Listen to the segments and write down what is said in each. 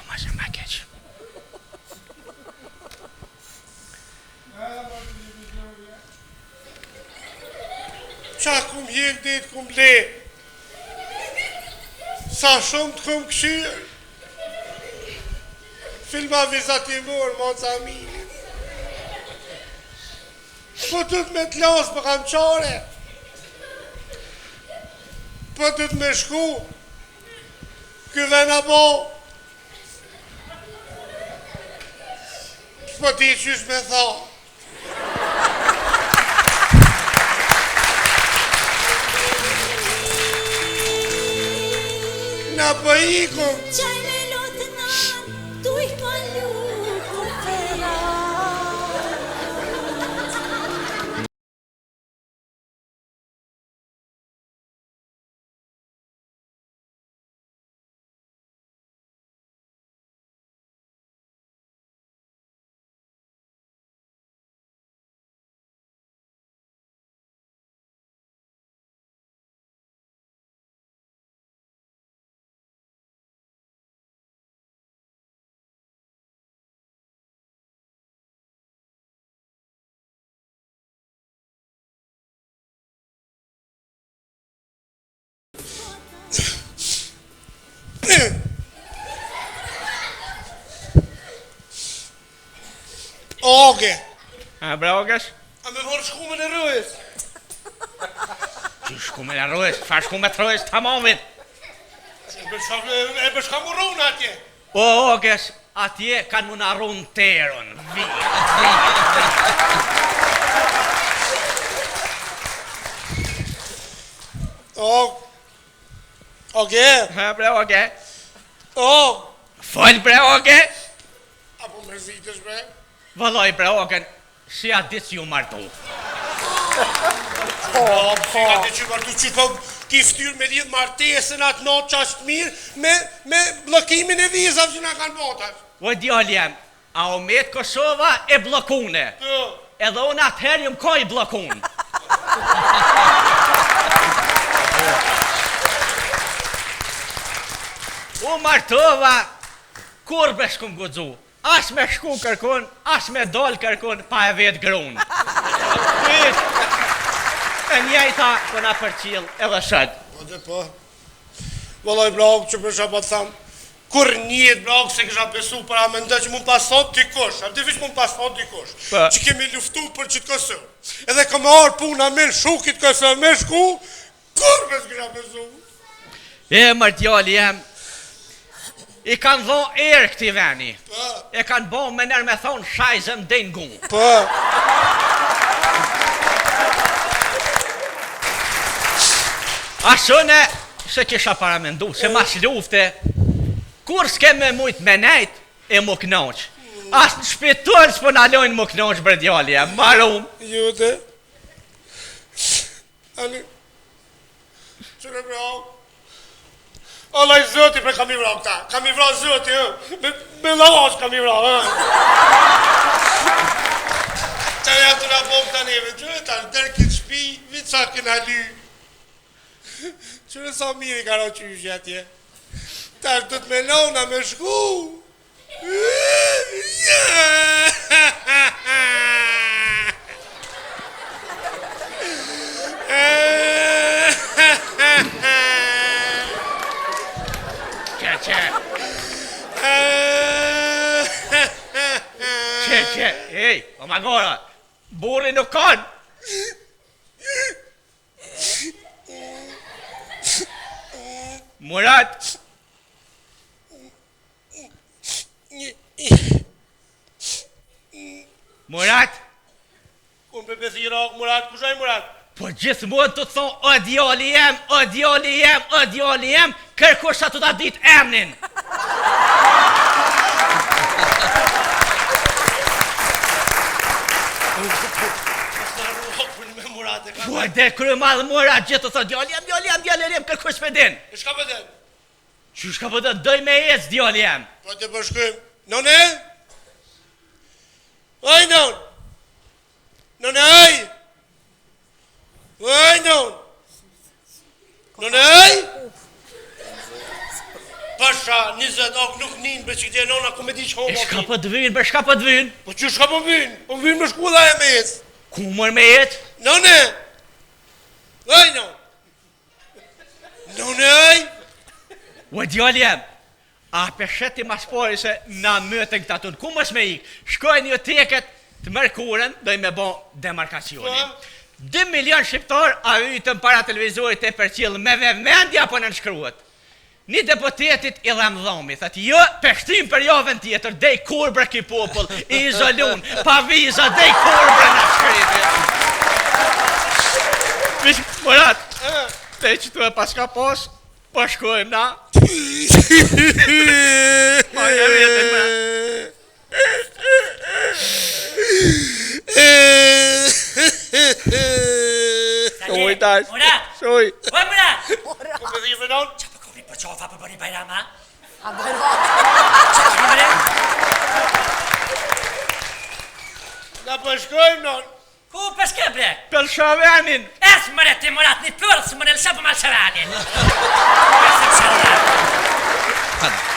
ma që ma keq. Qa kum hjek dit kum le. Sa shumë të kum këshyrë. Filma vizatimor, moca mi. Po të me të lasë për kam qare. Po të me shku. Këve në bo. Po ti qysh me tha. Na po ikum. Qaj me lotë nan, tu i kalu kufera. Oge. A bre Ogesh? A me vorë shkume në rrëjës. Që shkume në rrëjës? Fa shkume të rrëjës tamamit? E bëshka mu rrunë atje. O Ogesh, atje kanë mu në rrunë terën. Oge. Ha bre Oge? Fol bre Oge? Apo mërzitësh bre? Vëlloj bre Ogen, si a ditë ju martu. Si a ditë që martu që po ki ftyrë me lidhë martesën atë notë qashtë mirë me blokimin e vizave që nga kanë botar. O djali jem, a o metë Kosova e blokune. Edhe unë atëherë jëm ko i blokun. U martova, kur be shkum gudzu. As me shku kërkun, as me dol kërkun, pa e vetë grunë. E njejta këna për qilë edhe shëtë. Po dhe po. Vëlloj blog që përsha po të thamë, kur njët blog se kësha besu për a me ndë që mund pasot dikush, a të vish mund pasot dikush, që kemi luftu për qitë kësë. Edhe këmë arë puna me shukit kësë me shku, kur me s'kësha besu? E mërtjali jem, i kanë dho erë këti veni. E kanë bo me nërë me thonë shajzën dhe në gu. A shëne se kisha paramendu, se mas lufte, kur s'ke me mujt me nejt, e më knoq. As në shpitur s'po në alojnë më knoq bre djali, e marum. Jute. Ani, qëre brau. Allah i zëti për kam i vrau këta, kam i vrau zëti, me lavash kam i vrau, Qërja të nga bom të neve, qërë ta në tërë këtë shpi, vitë sa këna ly. Qërë sa mirë i ka ro qyshë atje. Ta është të të menona me shku. Qe, ej, o magora, burri nuk kanë. Murat. Murat. Unë për pëthira, Murat, kushaj Murat? Po gjithë mund të thonë, o djali jem, kërkusha të ta dit emnin. Po dhe kërë madhë Murat gjithë të thonë, djali jem, kërkush me din. E shka pëtën? Që shka pëtën, doj me ec djali jem. Po të përshkëm, none? Oj, non! None, oj! Oj, non! None, oj! Pasha 20 ok nuk nin për që këtë nona ku me di që homo. E shka për të vynë, për shka për të vynë? Po që shka për vynë? Po vynë me shkulla e me jetë. Ku mër me jetë? None! Ej, non! None, ej! O djali jem, a pesheti mas pori se na mëtën këta tunë, ku mës me ikë? Shkojnë një teket të Mërkurën, doj me bo demarkacioni. 2 milion shqiptar a ytën para televizorit e për qilë me vëmendja po në nshkruat. Një deputetit i dhamdhomi, thëtë jo, peshtim për javën tjetër, dej kurbre ki popull, i izolun, pa viza, dej kurbre në shkritit. Vishë, Murat, te që tu e paska pos, po shkojmë na. Ma një vjetën, Murat. Shoj tash. Murat! Shoj. O, Murat! Ku me dhime non? Qa për kovri për qofa për bëni bajrama? A bërba. Qa për bëni? Na për shkojmë non? Ku për shke bre? Për shavenin. Es mëre ti Murat, një përës më në lësha për malë shëranin.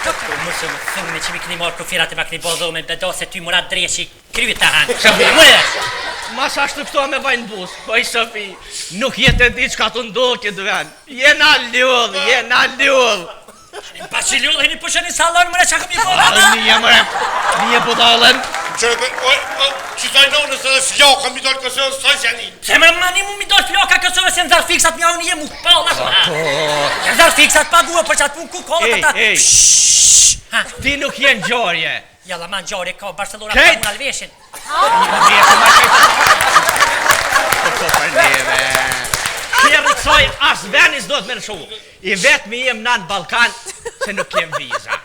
Doktor, mësë më thëmë që mi këni morë kufirat e ma këni bodho me bedo se ty Murat dreshi kryet të hanë. Mëre! Mas ashtë këto me vajnë bus, po i Sofi, nuk jetë e di që ka të ndohë këtë ven. Jena ljullë, jena ljullë. Në pas që ljullë, hini pushë një salon, mëre që kam një bodho, Nije mëre, nije budalën. Që taj nonës edhe floka mi dojnë kësërës saj janin. Se më mani mu mi dojnë floka kësove se në zarë fiksat mja unë jemu pala. Në zarë fiksat paguë për që atë punë ku kollët ata. Ej, ti nuk jenë gjarje. Jalla man gjore ka Barcelona Kejt! për Alveshin. Kjerë kësoj as venis do të me nëshu. I vetë mi jem në Balkan se nuk jem viza.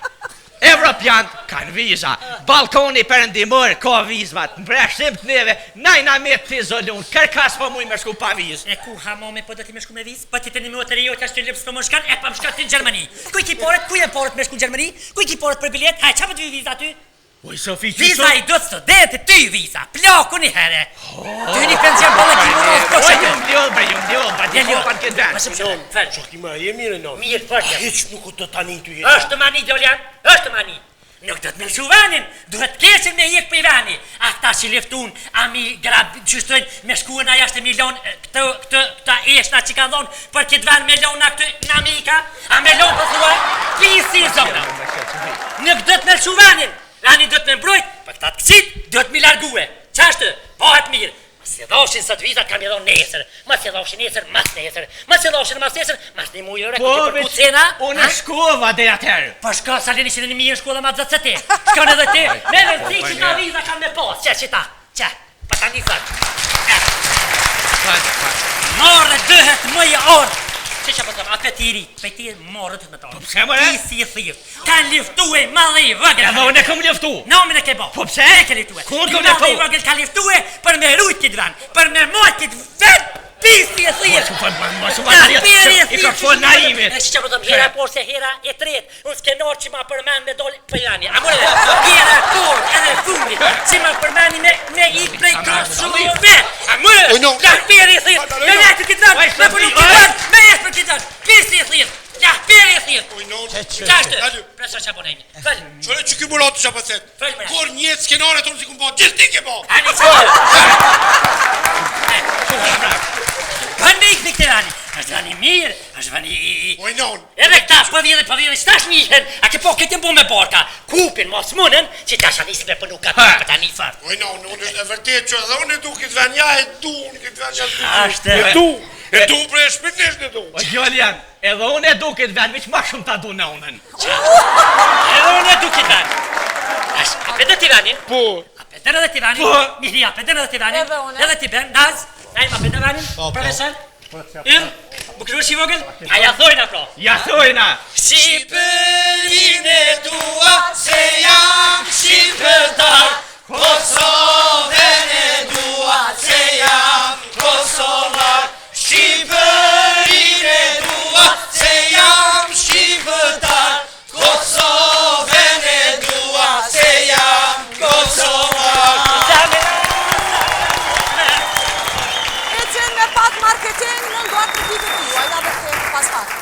Evropiant kanë viza. Balkoni përëndimër ka vizmat. Në breshtim të neve, najna me të izolun. Kërkas po muj me shku pa viz. E ku hamome po do t'i me shku me vizë? Po ti të një muat e rijo t'ashtë të lipës për më shkan, e pa më shkat në Gjermani. Kuj ki porët, kuj e porët me shku në Gjermani? Kuj ki porët për bilet? Haj, qa për t'vi viza ty? Oj, Sofi, që Viza i do të studentit, ty viza, plaku një herë. Ty një pension bëllë ki mërës po që të. Jom ljollë, ba di kopan këtë venë. Mësëm shumë, fërë. Që ki ma e mire non? Mirë, fërë. Hiq nuk u të tani të jetë. Është mani, Djolian, është mani. Nuk do të me lëshu vanin, duhet kesin me jek për i vani. Ata që liftun, a mi grab, qështojnë me shkuën a jashtë milion, këta eshna që kanë dhonë, për këtë van miliona këtë në Amerika, a milion për thua, pisi zona. Nuk do të me lëshu vanin, rani do të me mbrojt, për këta të kësit, do të mi largue. Qashtë, bëhet mirë. Se dhoshin së të vizat kam i dhonë nesër, mas se dhoshin nesër, mas nesër, mas se dhoshin mas nesër, mas një mujë ore, këtë për kucena. Unë shkova dhe atërë. Po shko, sa lini që në një mirë shkolla ma të zëtë të ti. Shko në dhe ti, me dhe ti që ka viza kam me posë, që ta, që, pa ta një thërë. Morë dëhet mëjë orë. Që që pëtëm, a fetiri, fetiri morë dëhet me të orë. Po pse mëre? Ti si e thirë, kanë liftu e madhe i vëgër. Edhe unë e kom liftu. Nomin e ke bo. Po pse? E ke liftu e. Kur kom Madhe i liftu? vëgër ka liftu e për me rujt këtë vanë, për me mojt këtë vetë. Ti si e thirë. I ka fol naivit. E që që pëtëm, hera por se hera e tretë, unë s'kenar që ma përmen me dole për jani. A mërë dhe, hera por edhe fundit, që ma përmeni me i prej Kosovë. A mërë, lahperi e thirë, me jetë për këtë vanë, me përnu këtë vanë, me jetë për këtë vanë, pisi e thirë, lahperi e thirë. Qashtë, preso që abonemi, fëllë. Qëre që ki murat të shapëset? Kur njëtë skenare tonë si ku mba, gjithë ti ke ba. Ani që Përnë me ikë në këtë vani, është vani mirë, është vani... Oj non. Edhe këta, po vjedhe, qëtash njëhen, a ke po këtë mbu me borka, kupin, mos munën, që tash anisë me përnu ka për ta një farë. Oj non, unë është e vërtet që edhe unë e du këtë ven, ja e du, unë këtë ven, ja e Ashtë. E du për e shpirtisht e du. O Gjolian, edhe unë e du këtë ven, veç ma shumë ta du në unën. Edhe unë e du këtë vani. Ashtë, a pëtë t'i vanin? Po. A pëtë edhe t'i vanin? Po. Mihri, a pëtë edhe t'i vanin? Edhe unë. Edhe t'i ben, Naz, najmë a pëtë vanin? Profesor? Më kërur që i vogël? A ja thojna, pro. Ja thojna. Shqipe!